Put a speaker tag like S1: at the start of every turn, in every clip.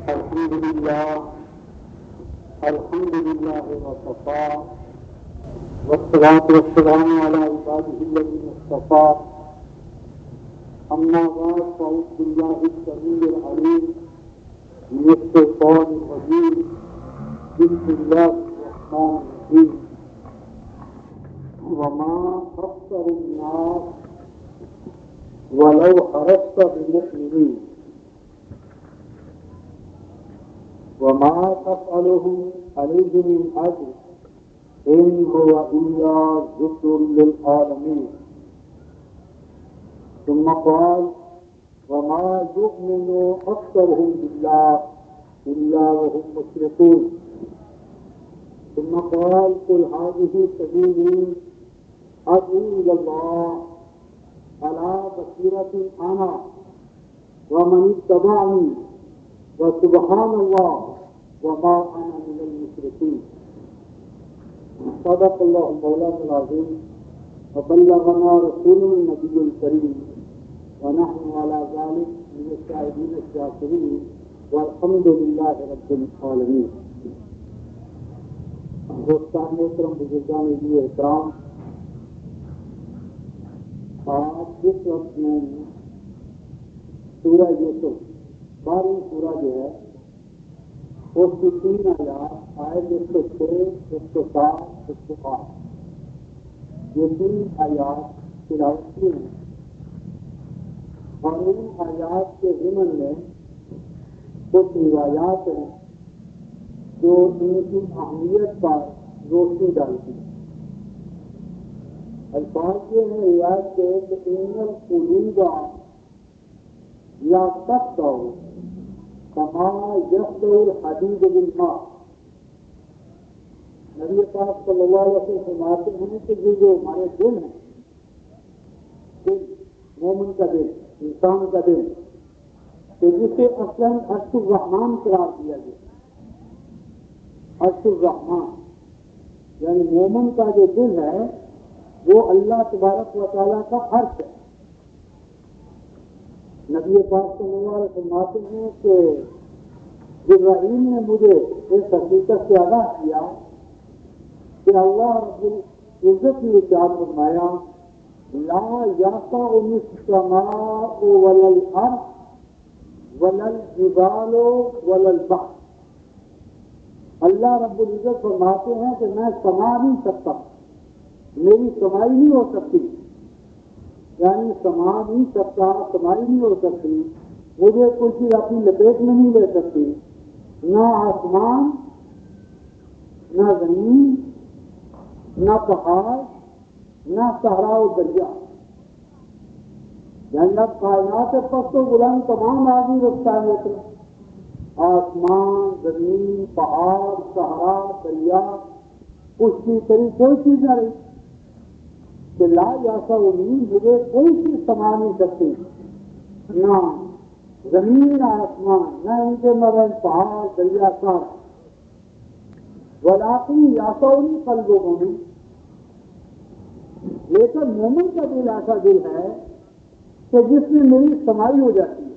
S1: الحمد لله وكفى والصلاة والسلام على عباده الذين اصطفى أما بعد فأعوذ بالله السميع العليم من الشيطان الرجيم بسم الله الرحمن الرحيم وما أكثر الناس ولو حرصت بمؤمنين وما تفعله عليه من أجر إن هو إلا ذكر للعالمين ثم قال وما يؤمن أكثرهم بالله إلا وهم مشركون ثم قال قل هذه سبيلي أدعو إلى الله على بصيرة أنا ومن اتبعني وسبحان الله وما أنا من المشركين صدق الله مولانا العظيم وبلغنا رسوله النبي الكريم ونحن على ذلك من الشاهدين الشاكرين والحمد لله رب العالمين. دوستان محترم بزرگان علی احترام، آج جس وقت میں سورہ یوسف 12ویں سورہ جو ہے اس کی 3 آیات آیت 106 107 108 یہ 3 آیات تلاوت کی ہیں اور ان آیات کے ضمن میں کچھ روایات ہیں جو ان کی اہمیت پر روشنی ڈالتی ہیں. الفاظ یہ ہیں روایت کے کہ ان القلوب لا تخضع كما يخضع الحديد بالماء. نبی پاک صلی اللہ علیہ وسلم فرماتے ہیں کہ یہ جو ہمارے دل ہیں، دل مومن کا دل، انسان کا دل، کہ جسے اصلاً عرش الرحمان قرار دیا گیا. عرش الرحمان یعنی مومن کا جو دل ہے وہ اللہ تبارک و تعالیٰ کا عرش ہے. نبی پاک صلی اللہ علیہ وسلم فرماتے ہیں کہ جبرائیل نے مجھے اس حقیقت سے آگاہ کیا کہ اللہ رب العزت نے ارشاد فرمایا لا یاسع السماء ولا الارض ولا الجبال ولا البحر. اللہ رب العزت فرماتے ہیں کہ میں سما نہیں سکتا، میری سمائی نہیں ہو سکتی، یعنی سما نہیں سکتا، سمائی نہیں ہو سکتی، مجھے کوئی چیز اپنی لپیٹ میں نہیں لے سکتی، نہ آسمان، نہ زمین، نہ پہاڑ، نہ صحرا و دریا. یعنی اب کائنات پست و بلند تمام آدمی رکھتا ہے، آسمان، زمین، پہاڑ، صحرا، دریا، کچھ کی کری کوئی چیز نہ رہی کہ لا یاسع مجھے کوئی چیز سما نہیں سکتی، نہ زمین نہ آسمان، نہ ان کے مدن پہاڑ دریا سارا. ولاقی یاسع قلب مومن، لیکن مومن کا دل ایسا دل ہے کہ جس میں میری سمائی ہو جاتی ہے.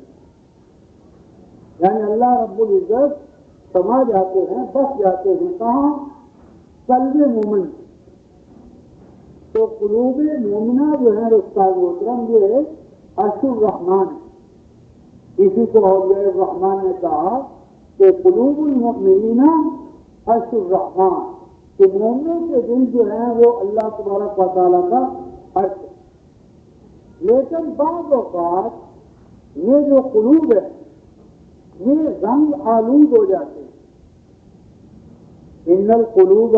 S1: یعنی اللہ رب العزت سما جاتے ہیں، بس جاتے ہیں کہاں؟ قلب مومن. تو قلوب مومنہ جو ہے استاد محترم یہ عرش الرحمان ہے. اسی کو اولیاء الرحمان نے کہا کہ قلوب المؤمنین عرش الرحمان، کہ مومنوں کے دل جو ہیں وہ اللہ تبارک و تعالیٰ کا عرش ہے. لیکن بعض اوقات یہ جو قلوب ہے یہ رنگ آلود ہو جاتے ہیں. ان القلوب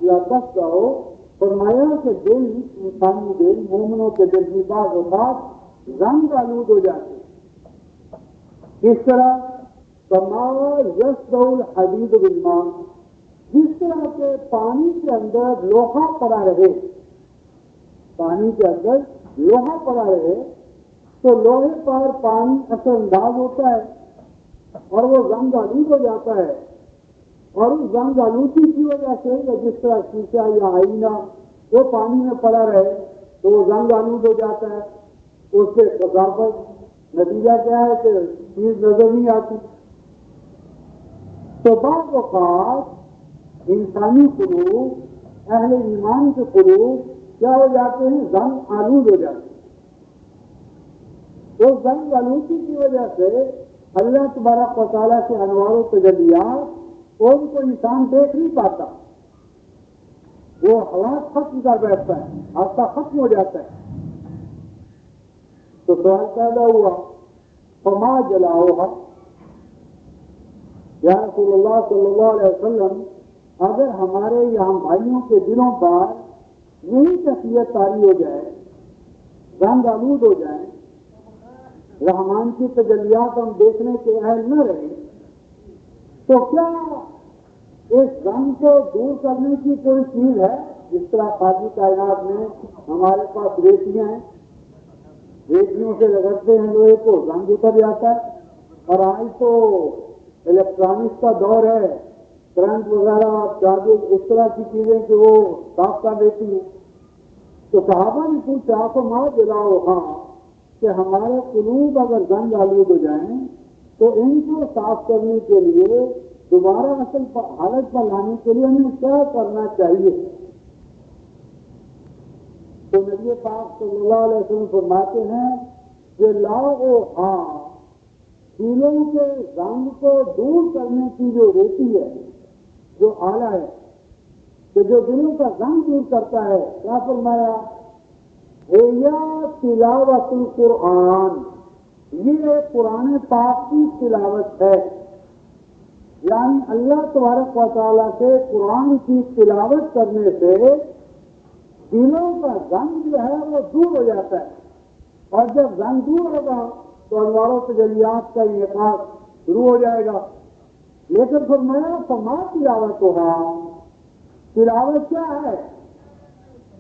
S1: لا تخضع، فرمایا کہ دل، انسانی دل، مومنوں کے دل بھی بعض اوقات رنگ آلود ہو جاتے ہیں. اس طرح کما یخضع الحدید بالماء، جس طرح کے پانی کے اندر لوہا پڑا رہے، پانی کے اندر لوہا پڑا رہے تو لوہے پر پانی اثر انداز ہوتا ہے اور وہ رنگ آلود ہو جاتا ہے. اور اس رنگ آلودگی کی وجہ سے جس طرح شیشہ یا آئینہ وہ پانی میں پڑا رہے تو وہ رنگ آلود ہو جاتا ہے، اس سے قذافت نتیجہ کیا ہے کہ چیز نظر نہیں آتی. تو بعض اوقات انسانی قلوب، اہل ایمان کے قلوب کیا ہو جاتے ہیں؟ زنگ آلود ہو جاتے ہیں۔ اس زنگ آلودگی کی وجہ سے اللہ تبارک و تعالیٰ کے انوار و تجلیات ان کو انسان دیکھ نہیں پاتا، وہ حواس ختم کر بیٹھتا ہے، حادثہ ختم ہو جاتا ہے۔ تو سوال پیدا ہوا فما جلاؤہا، یا رسول اللہ صلی اللہ علیہ وسلم، اگر ہمارے یہاں بھائیوں کے دلوں پر یہی کیفیت طاری ہو جائے، زنگ آلود ہو جائے، رحمان کی تجلیات ہم دیکھنے کے اہل نہ رہے، تو کیا اس زنگ کو دور کرنے کی کوئی چیز ہے؟ جس طرح خاصی کائنات میں ہمارے پاس ریتیاں ہیں، ریتیوں سے رگڑتے ہیں لوہے کو، زنگ اتر جاتا ہے۔ اور آج تو الیکٹرانکس کا دور ہے، کرنٹ وغیرہ چارجز اس طرح کی چیزیں کہ وہ صاف کر دیتی ہیں۔ تو صحابہ نے پوچھا تو ماں جلاؤ، ہاں کہ ہمارے قلوب اگر زنگ آلود ہو جائیں تو ان کو صاف کرنے کے لیے، دوبارہ اصل حالت پر لانے کے لیے ہمیں کیا کرنا چاہیے؟ تو نبی پاک صلی اللہ علیہ وسلم فرماتے ہیں کہ لاؤ، ہاں دلوں کے زنگ کو دور کرنے کی جو ریتی ہے، جو آلہ ہے کہ جو دلوں کا زنگ دور کرتا ہے، کیا فرمایا؟ تلاوت القرآن، یہ قرآن پاک کی تلاوت ہے، یعنی اللہ تبارک و تعالیٰ سے قرآن کی تلاوت کرنے سے دلوں کا زنگ جو ہے وہ دور ہو جاتا ہے، اور جب زنگ دور ہوگا تو انوار و تجلیات کا انعکاس شروع ہو جائے گا۔ لیکن فرمایا فما تلاوت ہوگا، تلاوت کیا ہے؟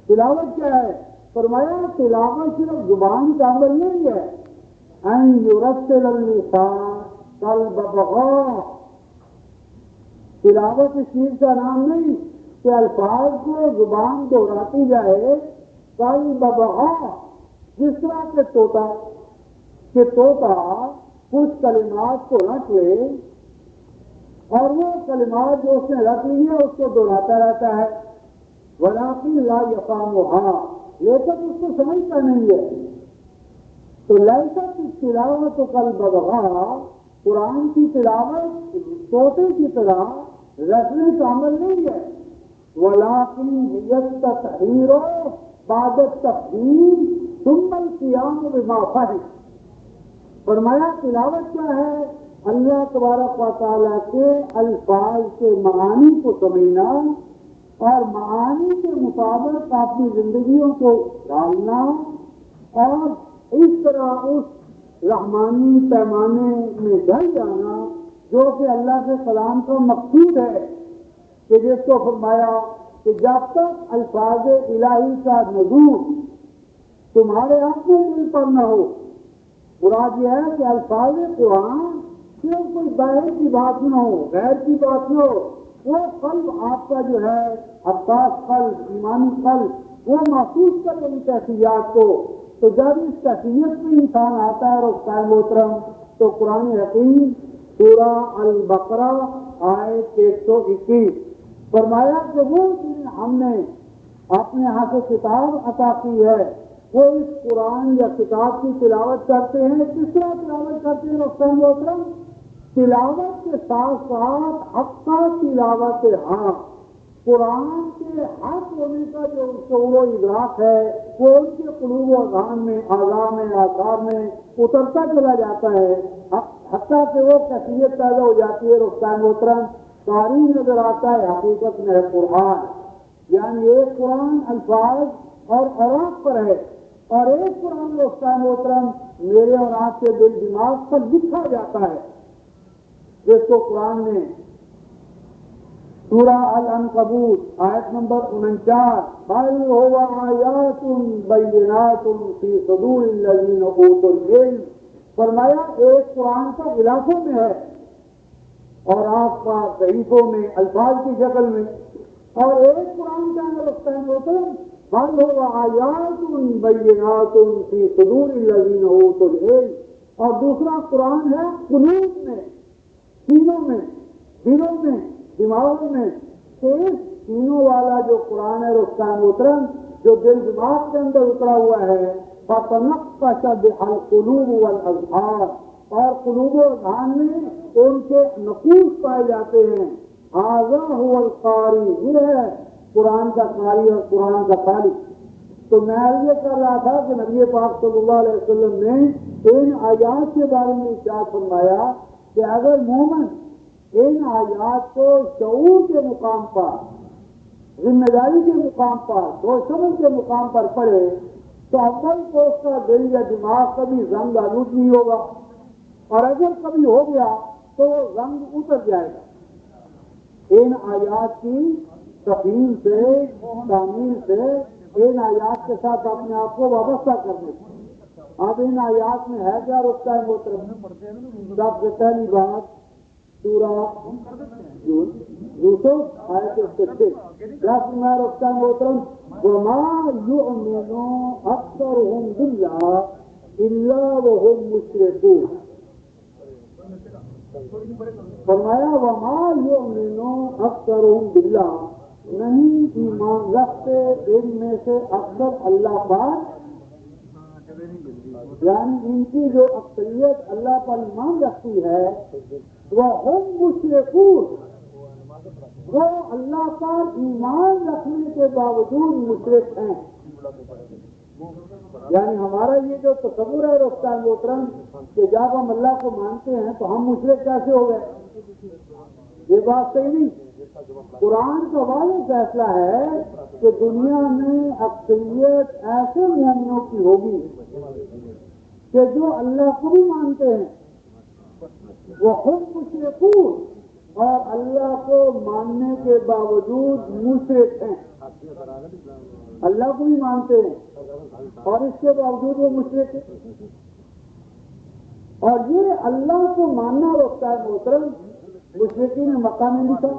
S1: تلاوت کیا ہے؟ فرمایا تلاوت صرف زبان کا عمل نہیں ہے، ان یرتل اللسان کالببغاء، تلاوت اس چیز کا نام نہیں کہ الفاظ کو زبان دہراتی جائے، کالببغاء، جس طرح کے طوطا کچھ کلمات کو رکھ لے اور وہ کلمات جو اس نے رکھ لی ہے اس کو دہراتا رہتا ہے، ولیکن لا یفہمھا، لیکن اس کو سمجھتا نہیں ہے۔ تو لیست تلاوت کالببغاء، قرآن کی تلاوت طوطے کی طرح رٹنے کا عمل نہیں ہے، ولیکن هی التطہیر بعد التفہیم ثم القیام بما فہم، فرمایا تلاوت کیا ہے؟ اللہ تبارک و تعالیٰ کے الفاظ کے معانی کو سمجھنا اور معانی کے مطابق اپنی زندگیوں کو ڈالنا، اور اس طرح اس رحمانی پیمانے میں ڈل جانا جو کہ اللہ کے کلام کا مقصود ہے، کہ جس کو فرمایا کہ جب تک الفاظ الہی کا نزول تمہارے اپنے دل پر نہ ہو، مراد یہ ہے کہ الفاظ قرآن صرف کوئی باہر کی بات نہ ہو، غیر کی بات نہ ہو، وہ قلب آپ کا جو ہے حساس قلب، ایمانی قلب، وہ محسوس کرے ان کیفیات کو۔ تو جب اس کیفیت میں انسان آتا ہے رفتار محترم، تو قرآن حکیم سورہ البقرہ آیت 121 فرمایا کہ وہ جنہیں ہم نے اپنے ہاں سے کتاب عطا کی ہے وہ اس قرآن یا کتاب کی تلاوت کرتے ہیں۔ کس طرح تلاوت کرتے ہیں رفتار محترم؟ تلاوت کے ساتھ ساتھ حقہ تلاوت، ہاں قرآن کے حق ہونے کا جو شعور و ادراک ہے وہ ان کے قلوب و اذہان میں، اعضاء میں، آثار میں اترتا چلا جاتا ہے، حتیٰ کہ وہ کیفیت پیدا ہو جاتی ہے رفتار محترم، قاری نظر آتا ہے حقیقت میں ہے قرآن، یعنی ایک قرآن الفاظ اور اوراق پر ہے، اور ایک قرآن رفتار محترم میرے اور آپ کے دل دماغ پر لکھا جاتا ہے، جس کو قرآن نے سورہ العنکبوت آیت نمبر 49 بل هو آیات بینات فی صدور الذین اوتوا العلم، فرمایا ایک قرآن کا غلافوں میں ہے اور آپ کا صحیفوں میں الفاظ کی شکل میں، اور ایک قرآن کا اندر رفتہ ہوتا ہے بل هو آیات بینات فی صدور الذین اوتوا العلم، اور دوسرا قرآن ہے قلوب میں، سینوں میں، دلوں میں، دماغوں میں تیز سینوں والا جو قرآن ہے رفتہ محترم، جو دل دماغ کے اندر اترا ہوا ہے، فَتَنَقَّشَ بِهَا الْقُلُوبُ وَالْأَذْهَانُ، اور قلوب و اذہان میں ان کے نقوش پائے جاتے ہیں۔ هَذَا هُوَ الْقَارِئُ، یہ ہے قرآن کا قاری اور قرآن کا خالق۔ تو میں یہ کر رہا تھا کہ نبی پاک صلی اللہ علیہ وسلم نے ان آیات کے بارے میں ارشاد فرمایا کہ اگر مومن ان آیات کو شعور کے مقام پر، ذمہ داری کے مقام پر، سوچ سمجھ کے مقام پر پڑھے تو اول تو اس کا دل یا دماغ کبھی زنگ آلود نہیں ہوگا، اور اگر کبھی ہو گیا تو وہ زنگ اتر جائے گا۔ ان آیات کی تفہیم سے، تعمیل سے، ان آیات کے ساتھ اپنے آپ کو وابستہ کرنے سے۔ اب ان آیات میں ہے کیا رکھتا ہے محترم؟ سب سے پہلی بات سورہ یوسف آیت 66 کیا فرمایا رکھتا ہے محترم؟ وَمَا يُؤْمِنُ أَكْثَرُهُمْ بِاللَّهِ إِلَّا وَهُمْ مُشْرِكُونَ۔ فرمایا وَمَا يُؤْمِنُ أَكْثَرُهُمْ بِاللَّهِ، نہیں ایمان رکھتے ان میں سے اکثر اللہ پر، یعنی ان کی جو اکثریت اللہ پر ایمان رکھتی ہے وہ ہم مشرکون، وہ اللہ پر ایمان رکھنے کے باوجود مشرک ہیں۔ یعنی ہمارا یہ جو تصور ہے رفتہ محترم کہ جب ہم اللہ کو مانتے ہیں تو ہم مشرک کیسے ہو گئے، یہ بات صحیح نہیں۔ قرآن کا واضح فیصلہ ہے کہ دنیا میں اکثریت ایسے مومنوں کی ہوگی کہ جو اللہ کو بھی مانتے ہیں، وہ خود مشرکون، اور اللہ کو ماننے کے باوجود مشرک ہیں۔ اللہ کو بھی مانتے ہیں اور اس کے باوجود وہ مشرک ہیں۔ اور یہ اللہ کو ماننا روکتا ہے محترم، مشرکین مکہ میں بھی تھا،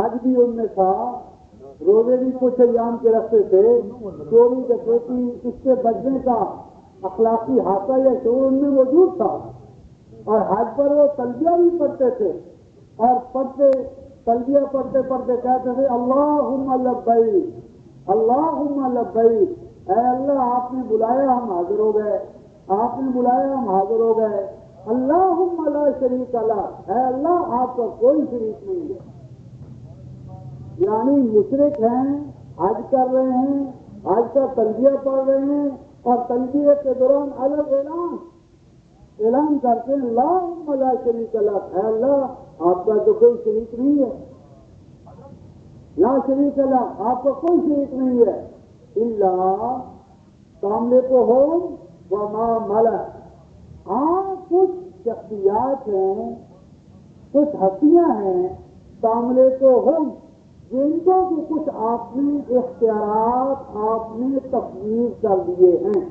S1: آج بھی ان میں تھا، روزے بھی کچھ ایام کے رکھتے تھے، چوری ڈکیتی اس سے بچنے کا اخلاقی حاصہ یا شعور ان میں موجود تھا، اور حج پر وہ تلبیہ بھی پڑھتے تھے، اور تلبیہ پڑھتے پڑھتے کہتے تھے اللہم لبیک اللہم لبیک، اے اللہ آپ نے بلایا ہم حاضر ہو گئے، آپ نے بلایا ہم حاضر ہو گئے، اللہم لا شریک لک، اے اللہ آپ کا کوئی شریک نہیں ہے۔ یعنی مشرک ہیں، حج کر رہے ہیں، حج کا تلبیہ پڑھ رہے ہیں، اور تلبیہ کے دوران الگ اعلان کرتے ہیں اللہم لا شریک لک، اے اللہ آپ کا تو کوئی شریک نہیں ہے، لا شریک لک، آپ کا کوئی شریک نہیں ہے، الا سامنے کو ہو وما ملک، ہاں کچھ شخصیات ہیں، کچھ ہستیاں ہیں سامنے کو ہم، جن کو کہ کچھ آپ نے اختیارات آپ نے تفویض کر دیے ہیں،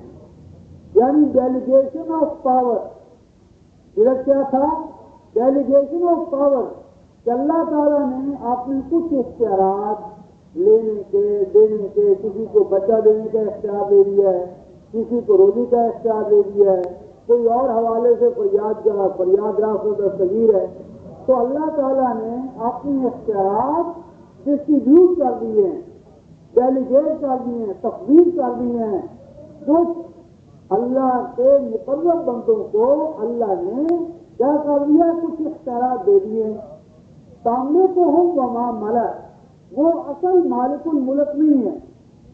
S1: یعنی ڈیلیگیشن آف پاور۔ صرف کیا تھا؟ ڈیلیگیشن آف پاور، کہ اللہ تعالیٰ نے آپ نے کچھ اختیارات لینے کے، دینے کے، کسی کو بچہ دینے کا اختیار دے دیا ہے، کسی کو روزی کا اختیار دے دیا ہے، کوئی اور حوالے سے فریاد رافع دستگیر ہے، تو اللہ تعالیٰ نے اپنے اختیارات ڈسٹریبیوٹ کر دیے ہیں، ڈیلیگیٹ کر دیے ہیں، تفویض کر دیے ہیں۔ کچھ اللہ کے مقرر بندوں کو اللہ نے کیا کر دیا؟ کچھ اختیارات دے دیے ہیں۔ سامنے کو ہم وما ملک، وہ اصل مالک الملک نہیں ہے،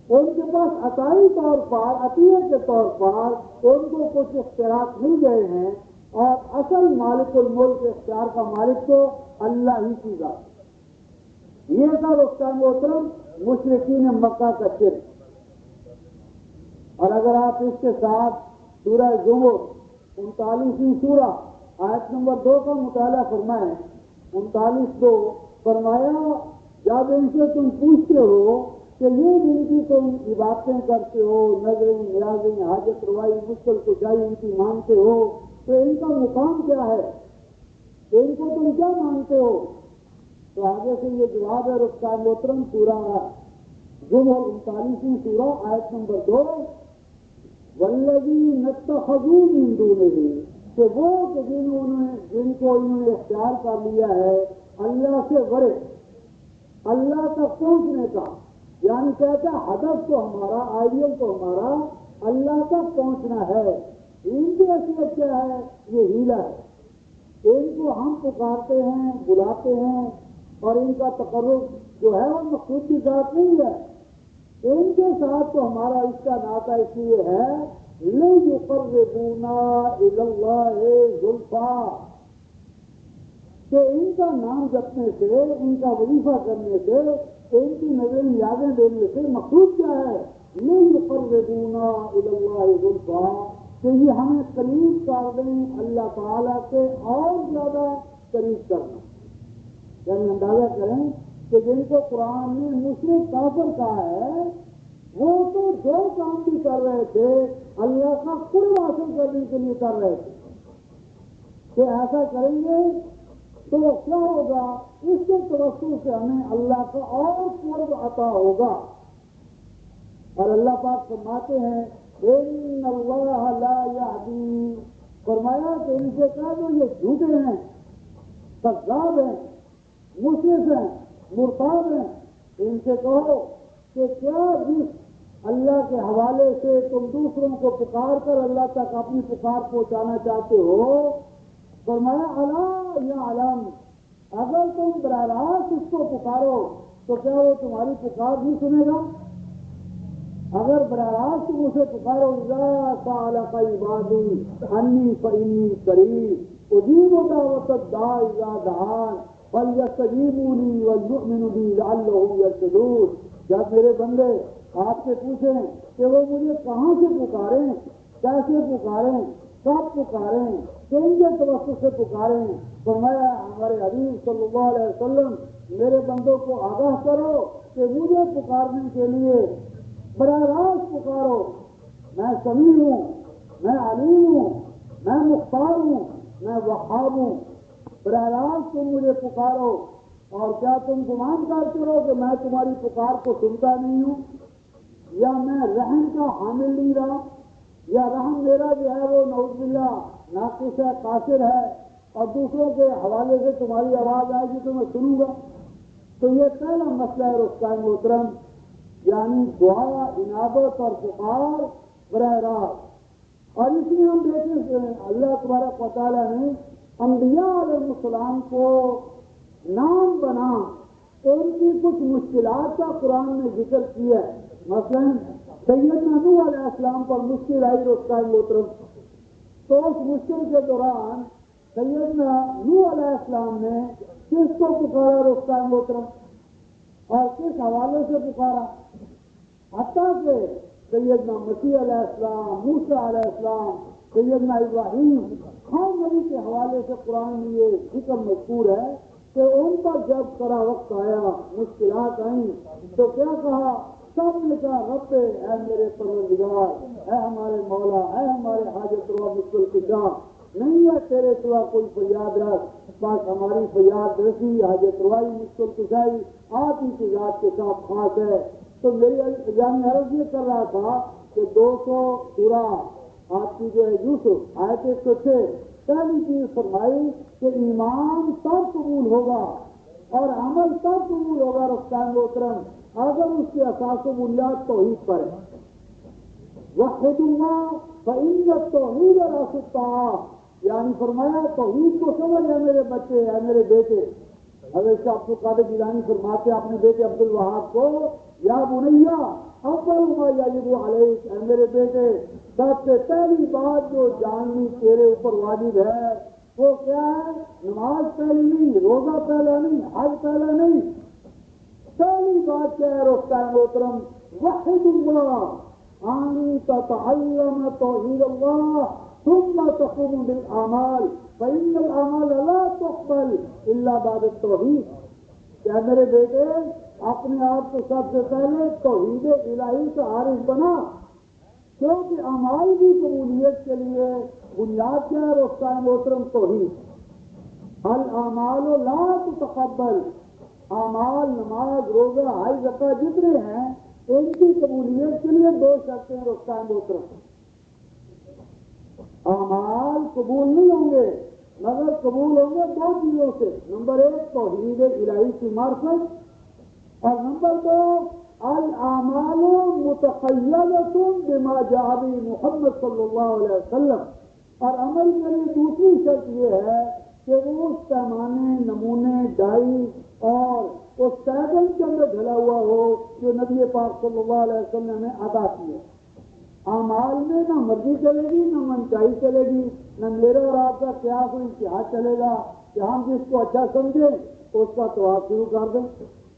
S1: ان کے پاس عطائی طور پر، عطیہ کے طور پر ان کو کچھ اختیارات مل گئے ہیں، اور اصل مالک الملک اختیار کا مالک تو اللہ ہی کی ذات۔ یہ تھا رفتہ محترم مشرکین مکہ کا شرک۔ اور اگر آپ اس کے ساتھ سورہ زمر 39ویں سورہ آیت نمبر 2 کا مطالعہ فرمائیں، 39:2 فرمایا جب ان سے تم پوچھتے ہو کہ یہ جن کی تم عبادتیں کرتے ہو، نظریں، نیازیں، حاجت روائی، مشکل کشائی ان کی مانتے ہو، تو ان کا مقام کیا ہے؟ ان کو تم کیا مانتے ہو؟ تو آگے سے یہ جواب ہے رفتہ محترم سورہ زمر 39ویں سورہ آیت نمبر 2، والذین اتخذوا من دونہ، کہ وہ کہ جن کو انہوں نے اختیار کر لیا ہے اللہ سے ورے، اللہ تک پہنچنے کا، یعنی کہتا ہے ہدف تو ہمارا، آئیڈیل تو ہمارا اللہ تک پہنچنا ہے۔ ان کی حیثیت کیا ہے؟ یہ ہیلا ہے، ان کو ہم پکارتے ہیں، بلاتے ہیں، اور ان کا تقرب جو ہے وہ مخلوق کی ذات نہیں ہے، ان کے ساتھ تو ہمارا اس کا ناطہ اس لیے ہے لِيُقَرِّبُونَا إِلَى اللَّهِ زُلْفَىٰ، کہ ان کا نام جپنے سے، ان کا وظیفہ کرنے سے، ان کی نظر یادیں دینے سے مقصود کیا ہے؟ لِيُقَرِّبُونَا إِلَى اللَّهِ زُلْفَىٰ، کہ یہ ہمیں قریب کر دیں اللہ تعالیٰ کے اور زیادہ قریب کرنا۔ یعنی اندازہ کریں کہ جن کو قرآن نے مشرک کافر کہا ہے، وہ تو جو کام بھی کر رہے تھے اللہ کا قرب حاصل کرنے کے لیے کر رہے تھے، کہ ایسا کریں گے تو کیا ہوگا؟ اس کے توسط سے ہمیں اللہ کا اور قرب عطا ہوگا۔ اور اللہ پاک فرماتے ہیں ان اللہ لا یہدی، فرمایا کہ ان سے کہا جو یہ جھوٹے ہیں، کذاب ہیں، مشرک ہیں، مرتاب ہیں، ان سے کہو کہ کیا جس اللہ کے حوالے سے تم دوسروں کو پکار کر اللہ تک اپنی پکار پہنچانا چاہتے ہو، فرمایا الا یعلم، اگر تم براہ راست اس کو پکارو تو کیا وہ تمہاری پکار نہیں سنے گا؟ اگر براہ راست تم اسے پکارو اذا سألک عبادی انی فانی قریب اجیب دعوت الداع اذا دعان فلیستجیبوا لی ولیؤمنوا بی لعلہم یرشدون، جب میرے بندے آپ سے پوچھیں کہ وہ مجھے کہاں سے پکاریں، کیسے پکاریں، کب پکاریں، کن کے توسط سے پکاریں، فرمایا ہمارے حبیب صلی اللہ علیہ وسلم میرے بندوں کو آگاہ کرو کہ مجھے پکارنے کے لیے براہ راست پکارو، میں سمیع ہوں، میں علیم ہوں، میں مختار ہوں، میں وہاب ہوں، براہ راست تم مجھے پکارو۔ اور کیا تم گمان کرتے ہو کہ میں تمہاری پکار کو سنتا نہیں ہوں، یا میں رحم کا حامل نہیں رہا، یا رحم میرا جو ہے وہ نعوذ باللہ ناقص ہے، قاصر ہے، اور دوسروں کے حوالے سے تمہاری آواز آئے گی تو میں سنوں گا؟ تو یہ پہلا مسئلہ ہے رفقائے محترم، یعنی دعا، انابت اور پکار براہ راست۔ اور اس لیے ہم دیکھتے ہیں اللہ تبارک و تعالیٰ نے انبیاء علیہ السلام کو نام بنا ان کی کچھ مشکلات کا قرآن نے ذکر کیا ہے۔ مثلا سیدنا نوح علیہ السلام پر مشکل آئی رفقائے محترم، تو اس مشکل کے دوران سیدنا نوح علیہ السلام نے کس کو پکارا رفقائے محترم، اور کس حوالے سے پکارا؟ حتیٰ کہ سیدنا مسیح علیہ السلام، موسیٰ علیہ السلام، سیدنا ابراہیم، ہر نبی کے حوالے سے قرآن میں یہ ذکر مذکور ہے کہ ان پر جب کرا وقت آیا، مشکلات آئیں، تو کیا کہا؟ سب نے کہا رب اے میرے پروردگار، اے ہمارے مولا، اے ہمارے حاجت روا مشکل کشا، نہیں ہے تیرے سوا کوئی فریاد رس، بس ہماری فریاد رسی، حاجت روائی، مشکل کشائی آپ ہی کی ذات کے ساتھ خاص ہے۔ تو میری عرض یہ کر رہا تھا کہ 200 سورہ آپ کی جو ہے یوسف آیت 106، پہلی چیز فرمائی کہ ایمان تب قبول ہوگا اور عمل تب قبول ہوگا رفتان محترم اگر اس کی اساس و بنیاد توحید پر ہے۔ وحد اللہ فإن التوحید رأس الطاعہ، یعنی فرمایا توحید کو سمجھ ہے میرے بچے، ہے میرے بیٹے۔ حضرت عبد القادر جیلانی فرماتے اپنے بیٹے عبد الوہاب کو، یا بنیا اول ما یجب علیک، اے میرے بیٹے سب سے پہلی بات جو جاننی تیرے اوپر واجب ہے وہ کیا ہے؟ نماز پہلی نہیں، روزہ پہلا نہیں، حج پہلا نہیں، پہلی بات کیا ہے رفتار محترم؟ وحد اللہ، ان تتعلم توحید اللہ ثم تقوم بالاعمال فإن الاعمال لا تقبل الا بعد التوحید۔ کیا میرے بیٹے اپنے آپ کو سب سے پہلے توحید الہی کا عارف بنا، کیونکہ اعمال کی قبولیت کے لیے بنیاد کیا ہے رفتار محترم؟ توحید۔ الاعمال لا تتقبل، اعمال، نماز، روزہ، حج، زکوٰۃ جتنے ہیں ان کی قبولیت کے لیے 2 شرطیں رفتار محترم۔ اعمال قبول نہیں ہوں گے مگر قبول ہوں گے دو چیزوں سے، نمبر ایک توحید الہی کی معرفت، اور نمبر دو الاعمال متقیدۃ بما جاء به محمد صلی اللہ علیہ وسلم، اور عمل کے لیے دوسری شرط یہ ہے کہ وہ اس پیمانے، نمونے، ڈائی اور اس پیدل کے اندر ڈھلا ہوا ہو جو نبی پاک صلی اللہ علیہ وسلم نے ادا کی ہے۔ اعمال میں نہ مرضی چلے گی، نہ منچائی چلے گی، نہ میرے اور آپ کا قیاس و اجتہاد چلے گا کہ ہم جس کو اچھا سمجھیں اس کا طواف شروع کر دیں،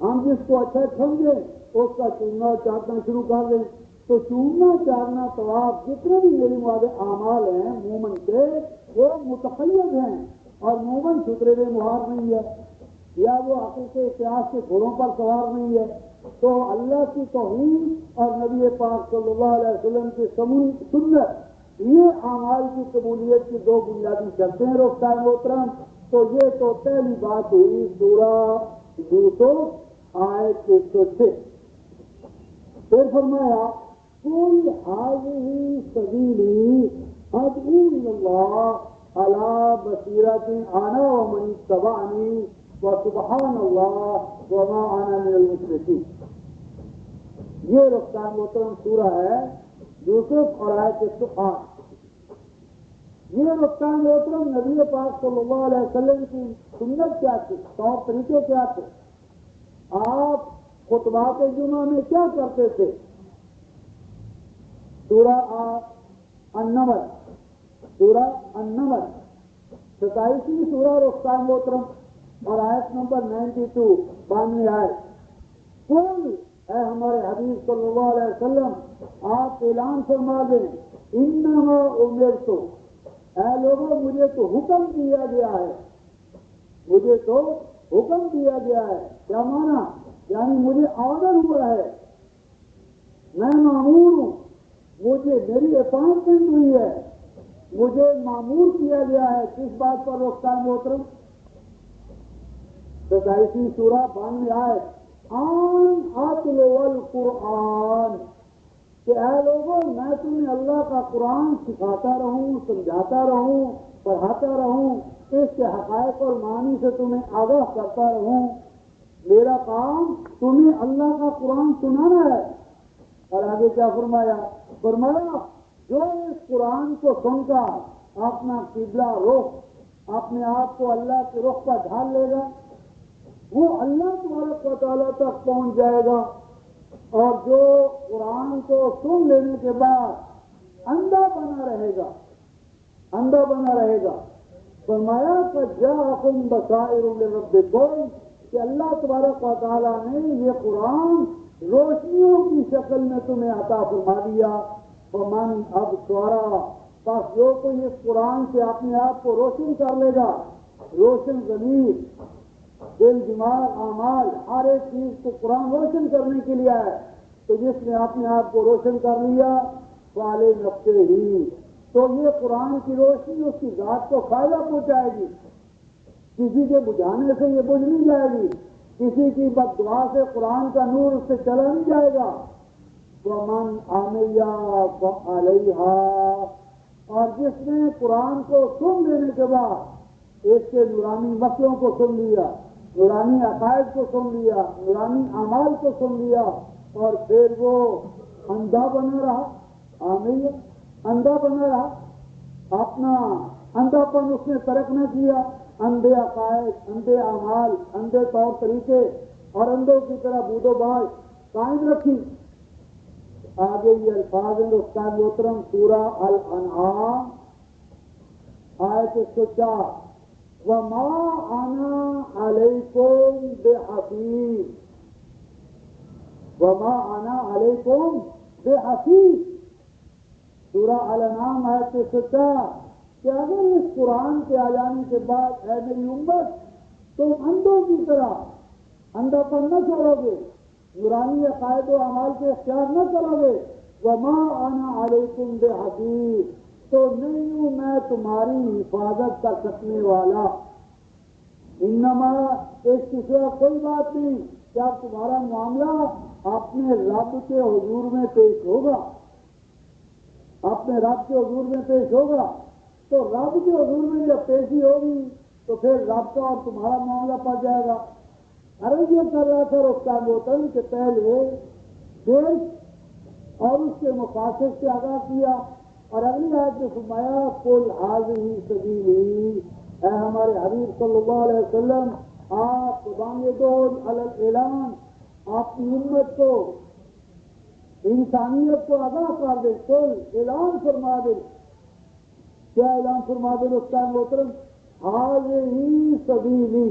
S1: ہم جس کو اچھا سمجھیں اس کا چومنا چاٹنا شروع کر دیں۔ تو چومنا چاٹنا طواف جتنے بھی میری مراد اعمال ہیں مومن کے، وہ متقید ہیں، اور مومن سترے میں مہار نہیں ہے، یا وہ عقیدے قیاس کے گھوڑوں پر سوار نہیں ہے۔ تو اللہ کی توحید اور نبی پاک صلی اللہ علیہ وسلم کی سنت، یہ اعمال کی قبولیت کی دو بنیادی شرطیں ہیں رفتہ محترم۔ تو یہ تو پہلی بات ہوئی سورہ یوسف آیت 106۔ پھر فرمایا قل هذه سبیلی ادعو الی اللہ علی بصیرۃ انا ومن اتبعنی وسبحان اللہ وما انا من المشرکین۔ یہ رفتہ محترم سورہ ہے یوسف اور آیت 108۔ یہ رفتہ محترم نبی پاک صلی اللہ علیہ وسلم کی سنت کیا تھی، طور طریقے کیا تھے، آپ خطبات جمعہ میں کیا کرتے تھے۔ سورہ النمل، سورہ النمل 27ویں سورہ رفتہ محترم اور آیت نمبر 92، 92 آیت۔ قل، اے ہمارے حبیب صلی اللہ علیہ وسلم آپ اعلان فرما دیں، انما امرت، اے لوگوں مجھے تو حکم دیا گیا ہے، مجھے تو حکم دیا گیا ہے۔ کیا مانا؟ یعنی مجھے آرڈر ہوا ہے، میں مامور ہوں، مجھے میری اپائنٹمنٹ ہوئی ہے، مجھے مامور کیا گیا ہے کس بات پر رفتہ محترم؟ 27ویں سورہ 92 آیت، آن اتلو القرآن، کہ اے لوگوں میں تمہیں اللہ کا قرآن سکھاتا رہوں، سمجھاتا رہوں، پڑھاتا رہوں، اس کے حقائق اور معنی سے تمہیں آگاہ کرتا رہوں۔ میرا کام تمہیں اللہ کا قرآن سنانا ہے۔ اور آگے کیا فرمایا؟ فرمایا جو اس قرآن کو سن کر اپنا قبلہ رخ، اپنے آپ کو اللہ کے رخ پر ڈھال لے گا، وہ اللہ تبارک و تعالیٰ تک پہنچ جائے گا۔ اور جو قرآن کو سن لینے کے بعد اندھا بنا رہے گا، اندھا بنا رہے گا، فرمایا فَجَاءَكُمْ بَصَائِرُ مِن رَبِّكُمْ، کہ اللہ تبارک و تعالیٰ نے یہ قرآن روشنیوں کی شکل میں تمہیں عطا فرما دیا۔ فَمَنْ أَبْصَرَ، پس جو کوئی اس قرآن سے اپنے آپ کو روشن کر لے گا، روشن ضمیر، دل، دماغ، اعمال، ہر ایک چیز کو قرآن روشن کرنے کے لیے ہے، تو جس نے اپنے آپ کو روشن کر لیا فَعَلَيْهِ نَفْسِهِ، تو یہ قرآن کی روشنی اس کی ذات کو فائدہ پہنچائے گی، کسی کے بجھانے سے یہ بجھ نہیں جائے گی، کسی کی بد دعا سے قرآن کا نور اس سے چلا نہیں جائے گا۔ وَمَنْ عَمِيَ فَعَلَيْهَا، اور جس نے قرآن کو سن لینے کے بعد اس کے نورانی مسئلوں کو سن لیا، نورانی عقائد کو سن لیا، نورانی اعمال کو سن لیا، اور پھر وہ اندھا بنا رہا، عامیہ اندھا بنا رہا، اپنا اندھا پن اس نے ترک نہ کیا، اندھے عقائد، اندھے اعمال، اندھے طور طریقے اور اندھوں کی طرح بود و باش قائم رکھی۔ آگے یہ الفاظ ہیں استاد محترم سورہ الانعام آیت 104، وَمَا أَنَا عَلَيْكُمْ بِحَفِيظ، وَمَا أَنَا عَلَيْكُمْ بِحَفِيظ، سورہ الانعام آیت 104، کہ اگر اس قرآن کے آ جانے کے بعد اے میری امت تم اندھوں کی طرح اندھا پر نہ چلو گے، نورانی عقائد و اعمال کے اختیار نہ کرو گے، وَمَا أَنَا عَلَيْكُمْ بِحَفِيظ، تو نہیں ہوں میں تمہاری حفاظت کر سکنے والا۔ انما، اس کی سوا کوئی بات نہیں کہ اب تمہارا معاملہ اپنے رب کے حضور میں پیش ہوگا، اپنے رب کے حضور میں پیش ہوگا، تو رب کے حضور میں جب پیشی ہوگی تو پھر رب کا اور تمہارا معاملہ پڑ جائے گا۔ عرض یہ کر رہا تھا رستم محترم کہ پہلے دیش اور اس کے مقاصد سے آگاہ کیا، اور اگلی آیت میں فرمایا قل ھذہ سبیلی، اے ہمارے حبیب صلی اللہ علیہ وسلم آپ بانگ دو علی الاعلان، اپنی امت کو، انسانیت کو آگاہ کر دے، قل اعلان فرما دے۔ کیا اعلان فرما دے رستم محترم؟ ھذہ سبیلی،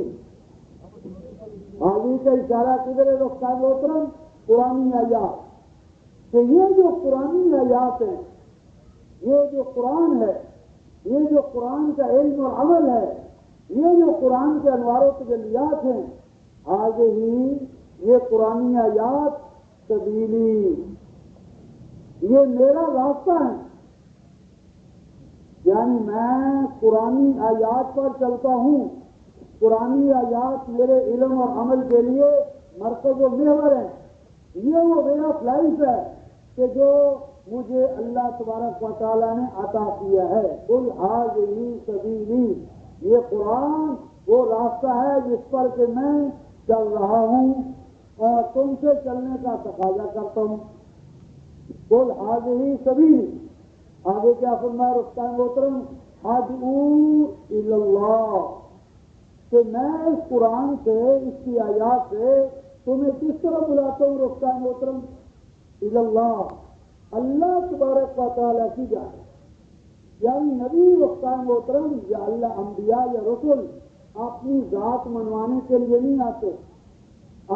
S1: حاضری کا اشارہ کدھر ہے رستم محترم؟ قرآنی آیات، کہ یہ جو قرآنی آیات ہیں، یہ جو قرآن ہے، یہ جو قرآن کا علم اور عمل ہے، یہ جو قرآن کے انوار و تجلیات ہیں، آگے ہی یہ قرآنی آیات سبیلی، یہ میرا راستہ ہے، یعنی میں قرآنی آیات پر چلتا ہوں۔ قرآنی آیات میرے علم اور عمل کے لیے مرکز و محور ہے، یہ وہ میرا فلائٹ ہے کہ جو مجھے اللہ تبارک و تعالیٰ نے عطا کیا ہے۔ قل ھذہ سبیلی، یہ قرآن وہ راستہ ہے جس پر کہ میں چل رہا ہوں اور تم سے چلنے کا تقاضا کرتا ہوں۔ قل ھذہ سبیلی، آگے کیا فرمایا رستم محترم؟ ادعو الی اللہ، کہ میں اس قرآن سے، اس کی آیات سے تمہیں کس طرح بلاتا ہوں رستم محترم؟ الی اللہ، اللہ تبارک و تعالیٰ کی جانب، یعنی نبی رستم محترم یا اللہ انبیاء یا رسول اپنی ذات منوانے کے لیے نہیں آتے،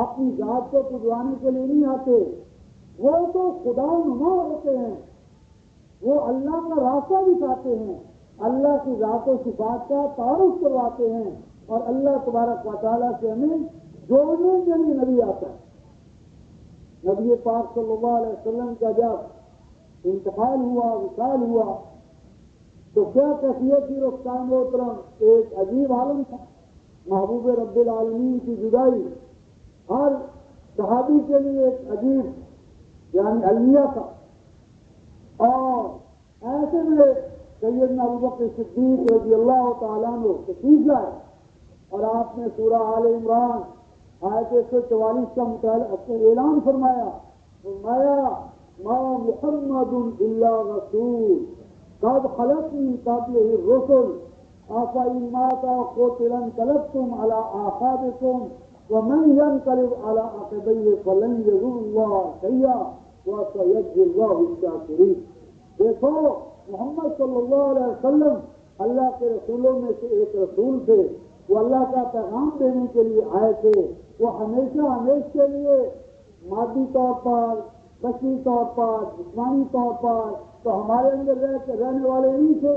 S1: اپنی ذات کو پجوانے کے لیے نہیں آتے، وہ تو خدا نما ہوتے ہیں، وہ اللہ کا راستہ دکھاتے ہیں، اللہ کی ذات و صفات کا تعارف کرواتے ہیں، اور اللہ تبارک و تعالیٰ سے ہمیں جوڑنے کے لیے نبی آتا ہے۔ نبی پاک صلی اللہ علیہ وسلم کا جب انتقال ہوا، وصال ہوا، تو کیا کیفیت تھی رستم محترم؟ ایک عجیب عالم تھا، محبوب رب العالمین کی جدائی ہر صحابی کے لیے ایک عجیب یعنی المیہ تھا، اور ایسے میں سیدنا ابوبکر صدیق رضی اللہ تعالیٰ عنہ تشریف لائے، اور آپ نے سورہ آل عمران آیت 144 کا مطالعہ اعلان فرمایا ما محمد الا رسول قد خلت من قبلہ الرسل افإن مات أو قتل انقلبتم على أعقابكم ومن ينقلب على عقبيه فلن يضر الله شيئا وسيجزي الله الشاكرين۔ دیکھو محمد صلی اللہ علیہ وسلم اللہ کے رسولوں میں سے ایک رسول تھے، وہ اللہ کا پیغام دینے کے لیے آئے تھے، وہ ہمیشہ کے لیے مادی طور پر، بشری طور پر، جسمانی طور پر تو ہمارے اندر رہنے والے نہیں تھے،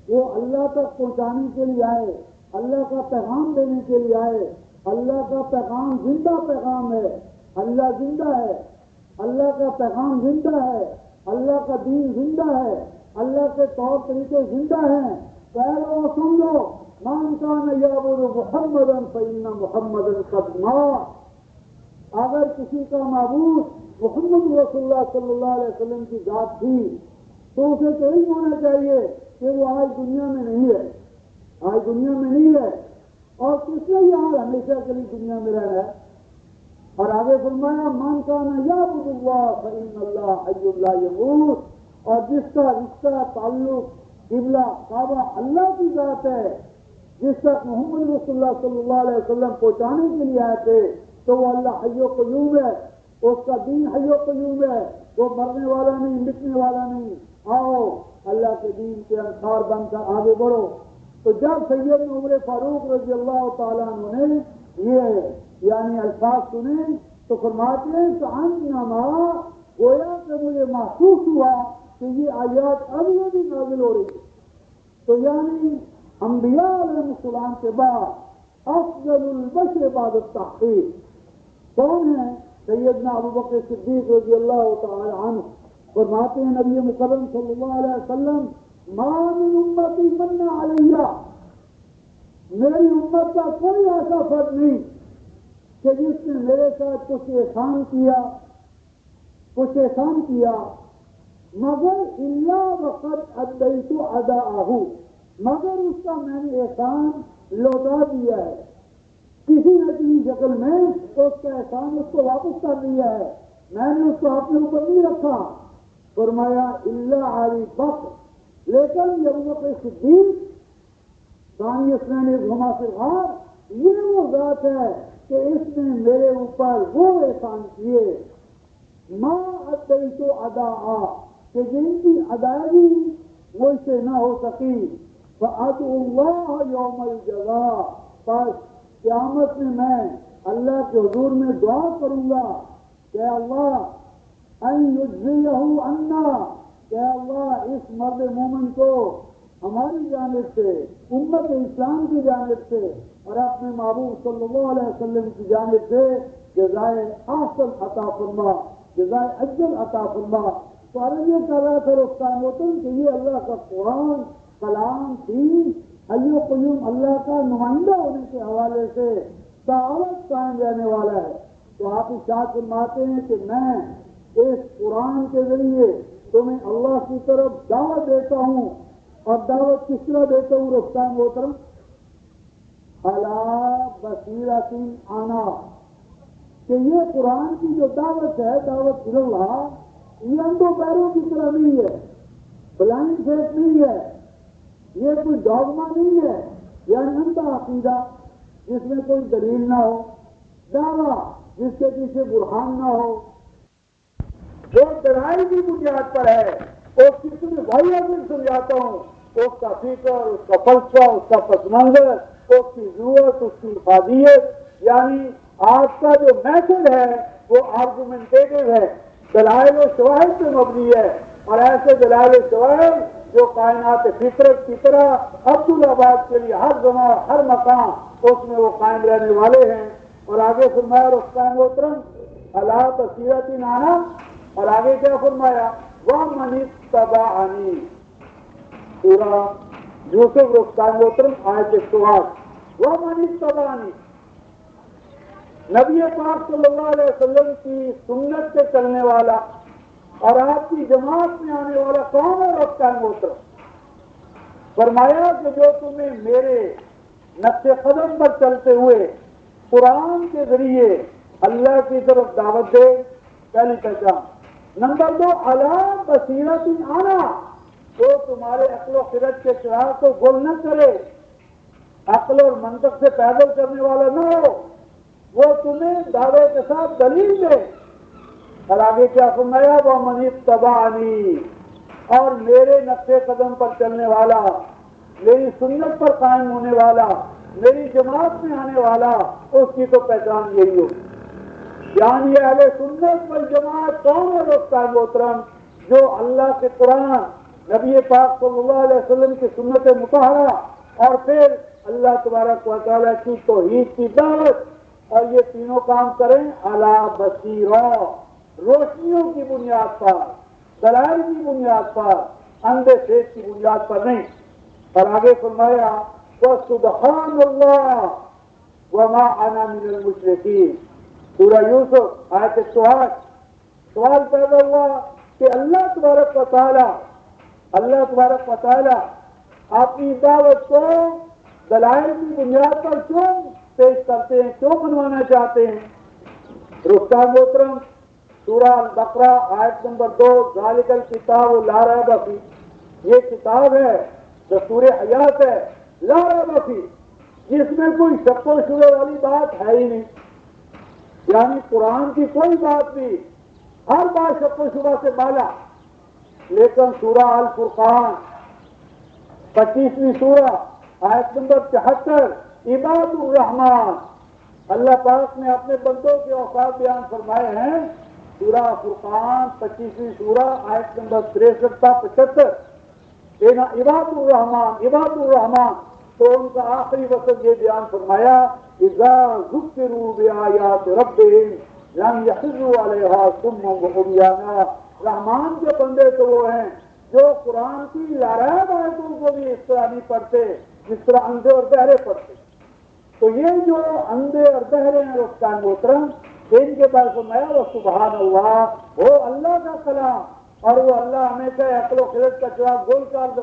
S1: وہ اللہ تک پہنچانے کے لیے آئے، اللہ کا پیغام دینے کے لیے آئے۔ اللہ کا پیغام زندہ پیغام ہے، اللہ زندہ ہے، اللہ کا پیغام زندہ ہے، اللہ کا دین زندہ ہے، اللہ کے طور طریقے زندہ ہیں۔ پہلو سن لو، من کان یعبد محمدا فإن محمدا قد مات، اگر کسی کا معبود محمد رسول اللہ صلی اللہ علیہ وسلم کی ذات تھی تو اسے تو نہیں ہونا چاہیے کہ وہ آج دنیا میں نہیں ہے، آج دنیا میں نہیں ہے، اور کس نے یہاں ہمیشہ کے لیے دنیا میں رہنا ہے۔ اور آگے فرمایا من کان یعبد اللہ فإن اللہ حی لا یموت، اور جس کا رشتہ تعلق قبلہ کعبہ اللہ کی ذات ہے، جس تک محمد رسول اللہ صلی اللہ علیہ وسلم پہنچانے کے لیے آئے تھے، تو وہ اللہ حی و قیوم ہے، اس کا دین حی و قیوم ہے، وہ مرنے والا نہیں، مٹنے والا نہیں۔ آؤ اللہ کے دین کے انصار بن کر آگے بڑھو۔ تو جب سیدنا عمر فاروق رضی اللہ تعالیٰ عنہ نے یہ یعنی الفاظ سنے تو فرماتے ہیں کہ انما گویا کہ مجھے محسوس ہوا کہ یہ آیات ابھی ابھی نازل ہو رہی ہے۔ تو یعنی انبیاء علیہ السلام کے بعد افضل البشر بعد التحقیق کون ہیں؟ سیدنا ابوبکر صدیق رضی اللہ تعالی عنہ۔ فرماتے ہیں نبی مکرم صلی اللہ علیہ وسلم ما من امتی من علیہ، میری امت کا کوئی ایسا فرد نہیں کہ جس نے میرے ساتھ کچھ احسان کیا مگر الا وقد ادیت اداءہ، مگر اس کا میں نے احسان لوٹا دیا ہے، کسی نہ کسی شکل میں اس کا احسان اس کو واپس کر دیا ہے، میں نے اس کو اپنے اوپر نہیں رکھا۔ فرمایا اللہ علی بکر، لیکن جب بکر صدیق ثانی اثنین اذ ہما فی الغار، یہ وہ ذات ہے کہ اس نے میرے اوپر وہ احسان کیے ماں ادیت ادا، کہ جن کی ادائیگی مجھ سے نہ ہو سکی، فادعو اللہ یوم الجزاء، پس قیامت میں اللہ کے حضور میں دعا کروں گا کہ اللہ ان یجزیہ عنا، کہ اللہ اس مرد مومن کو ہماری جانب سے، امت اسلام کی جانب سے اور اپنے محبوب صلی اللہ علیہ وسلم کی جانب سے جزائے احسن عطا فرما، جزائے اجر عطا فرما۔ تو عرض یہ کر رہا تھا رفتان وطن کہ یہ اللہ کا قرآن کلام دین حی و قیوم اللہ کا نمائندہ ہونے کے حوالے سے سعادت قائم رہنے والا ہے۔ تو آپ ارشاد فرماتے ہیں کہ میں اس قرآن کے ذریعے تمہیں اللہ کی طرف دعوت دیتا ہوں، اور دعوت کس طرح دیتا ہوں رفتان محترم؟ علی بصیرۃ انا، کہ یہ قرآن کی جو دعوت ہے، دعوت اللہ، یہ اندھوں پیروں کی طرح نہیں ہے، بلائنڈ فیتھ نہیں ہے، یہ کوئی ڈاگما نہیں ہے، یعنی اندھا عقیدہ جس میں کوئی دلیل نہ ہو، دعویٰ جس کے پیچھے برہان نہ ہو، جو دلائل کی بنیاد پر ہے، وہ کتنے بھائیوں میں سمجھاتا ہوں، اس کا فکر، اس کا فلسفہ، اس کا پس منظر، اس کی ضرورت، اس کی افادیت، یعنی آپ کا جو میتھڈ ہے وہ آرگومنٹیٹو ہے، دلائل و شواہد پہ مبنی ہے، اور ایسے دلائل و شواہد جو کائنات فطرت کی طرح عبدالآباد کے لیے ہر زمان ہر مقام اس میں وہ قائم رہنے والے ہیں۔ اور آگے فرمایا رفتان محترم علی بصیرۃ انا، اور آگے کیا فرمایا؟ وَمَنِ اتَّبَعَنِی، سورہ یوسف رفتان محترم آیت 108، وَمَنِ اتَّبَعَنِی، نبی پاک صلی اللہ علیہ وسلم کی سنت سے چلنے والا اور آپ کی جماعت میں آنے والا کون ہے رفتان محترم؟ فرمایا کہ جو تمہیں میرے نقش قدم پر چلتے ہوئے قرآن کے ذریعے اللہ کی طرف دعوت دے، پہلی پہچان۔ نمبر 2، علی بصیرۃ انا، وہ تمہارے عقل و خرد کے چراغ کو گل نہ کرے، عقل اور منطق سے پیدل کرنے والا نہ ہو، وہ تمہیں دعوے کے ساتھ دلیل دے۔ اور آگے کیا فرمایا؟ وَمَنِ اتَّبَعَنِی، اور میرے نقش قدم پر چلنے والا، میری سنت پر قائم ہونے والا، میری جماعت میں آنے والا، اس کی تو پہچان یہی ہو۔ یعنی اہل سنت والجماعت کون ہے رفتان محترم؟ جو اللہ کے قرآن، نبی پاک صلی اللہ علیہ وسلم کی سنت مطہرہ، اور پھر اللہ تبارک و تعالیٰ کی توحید کی دعوت، اور یہ تینوں کام کریں علی بصیرۃ، روشنیوں کی بنیاد پر، دلائل کی بنیاد پر، اندھے سیج کی بنیاد پر نہیں۔ اور آگے فرمایا وَسُبْحَانَ اللَّهِ وَمَا أَنَا مِنَ الْمُشْرِكِينَ، سورہ یوسف آیت 108۔ سوال پیدا ہوا کہ اللہ تبارک و تعالیٰ اپنی دعوت کو دلائل کی بنیاد پر کیوں پیش کرتے ہیں، کیوں بنوانا چاہتے ہیں؟ رفتان محترم سورہ البقرہ آیت نمبر 2، ذالک الکتاب لا ریب فیہ، یہ کتاب ہے، دستور حیات ہے، لا ریب فیہ، جس میں کوئی شک و شبہ والی بات ہے ہی نہیں، یعنی قرآن کی کوئی بات نہیں، ہر بات شک و شبہ سے بالا۔ لیکن سورہ الفرقان 25ویں سورہ آیت نمبر 74، عباد الرحمان، اللہ پاک نے اپنے بندوں کے اوصاف بیان فرمائے ہیں۔ سورہ فرقان 25ویں سورہ آیت نمبر 63 تا 75، عباد الرحمان، تو ان کا آخری وقت یہ بیان فرمایا اذا ذکروا بآیات ربہم لم یخروا علیہا صما وعمیانا، رحمان کے بندے تو وہ ہیں جو قرآن کی لارب آیتوں کو بھی اس طرح نہیں پڑھتے جس طرح اندھے اور بہرے پڑھتے۔ تو یہ جو اندھے اور بہرے ہیں رفتان محترم، ان کے بعد فرمایا وہ سبحان اللہ، وہ اللہ کا کلام، اور وہ اللہ ہمیشہ عقل و خرد کا چراغ گول کر دو،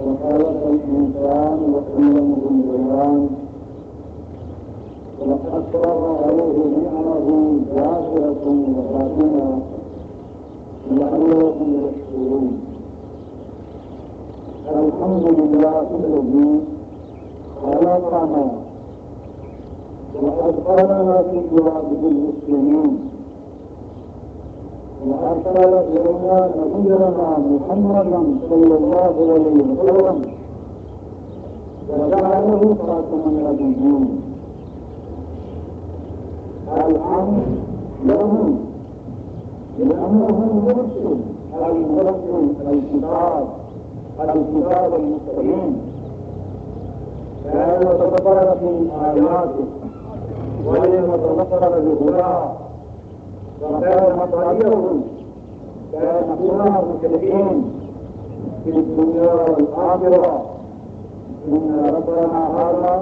S2: وخلق الإنسان وعلمه البيان ولقد فرض عليه نعمه ظاهرة وباطنة لعلكم يشكرون. الحمد لله الذي خلقنا وأدخلنا في عباده المسلمين وأرسل إلينا نبينا محمدا صلى الله عليه وسلم وجعله خاتم النبيين. الحمد له لأنه المرسل الكتاب المستقيم، كان يتذكر في آياته ولم يتذكر بهداه، وكان مطالبهم كان كلها مشركين في الدنيا والآخرة. إن ربنا هذا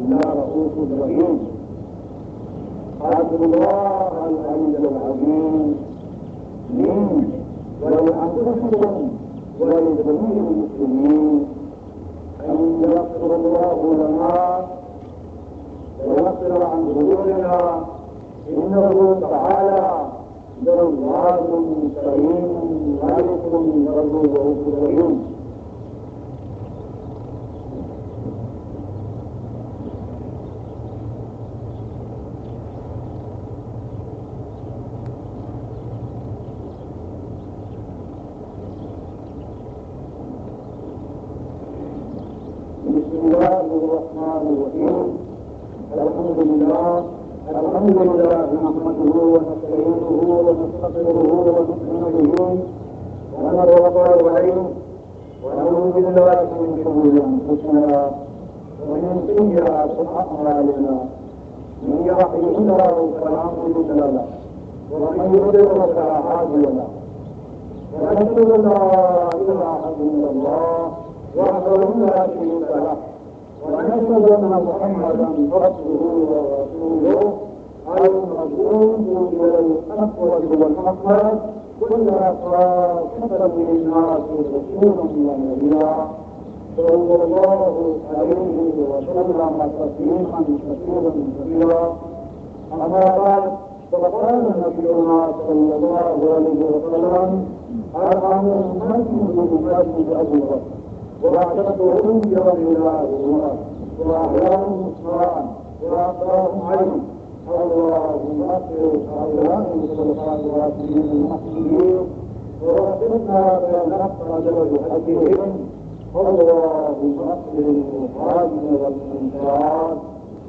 S2: لرؤوف رحيم. حسب الله العلي العظيم لي ولأنفسكم ولجميع المسلمين أن يغفر الله لنا ويغفر عن ذنوبنا، إنه تعالى جواد كريم مالك رؤوف رحيم. بسم الله الرحمن الرحيم. الحمد لله نحمده ونستعينه ونستغفره ونؤمن به ونتوكل عليه ونعوذ بالله من شرور انفسنا ومن سيئات اعمالنا. من يهده الله فلا مضل له ومن يضلل فلا هادي له. ونشهد ان لا اله الا الله وحده لا شريك له، ونشهد ان محمدا عبده ورسوله المبعوث الى الاكوى والاكمل كلها خاصه للناس رسولا ونبيا صلى الله عليه وسلم تسليما كثيرا كثيرا. اما بعد، فقال نبينا صلى الله عليه وسلم: ارحم امتي بامتي ابو بكر وأعتقدهم بيوم الله وأحياهم عثمان وأقراهم علي. اللهم أكرم هؤلاء الخلفاء الراشدين المهديين ووفقنا فنقبل بهديهم. اللهم أكرم المحارم والأنصار،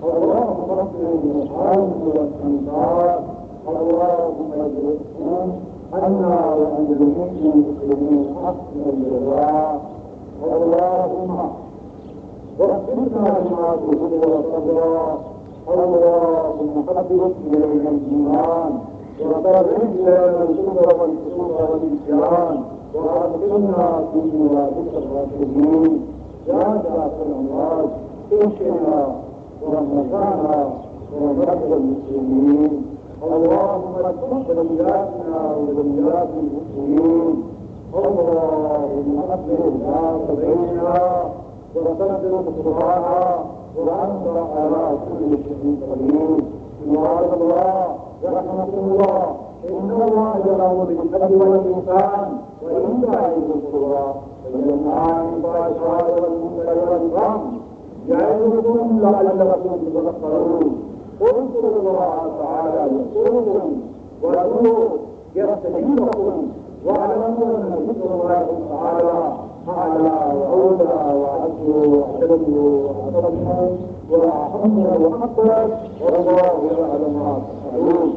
S2: اللهم أكرم المحارم والأنصار، اللهم اجعلهم عنا وعن جميع المسلمين حسنا لله. اللهم وفقنا لما تحب وترضى. اللهم حبب الينا الايمان وكره الينا الكفر والفسوق والعصيان وادخلنا في عبادك الراشدين. يا ذات الامراض اشفنا ورمضانا ورب المسلمين. اللهم تقبل بلادنا وبلاد المسلمين. اللهم أصلح ذات بيننا وسدد خطاها وأنت على كل شيء قدير. عباد الله رحمكم الله، إن الله يأمر بالعدل والإحسان وإيتاء ذي القربى وينهى عن الفحشاء والمنكر والبغي يعظكم لعلكم تذكرون. اذكروا الله تعالى يذكركم وادعوه يستجيب لكم واعلموا ان ذكر الله تعالى اعلى واولى واعز واشد واعظم واحق واكبر والله يعلم ما تفعلون.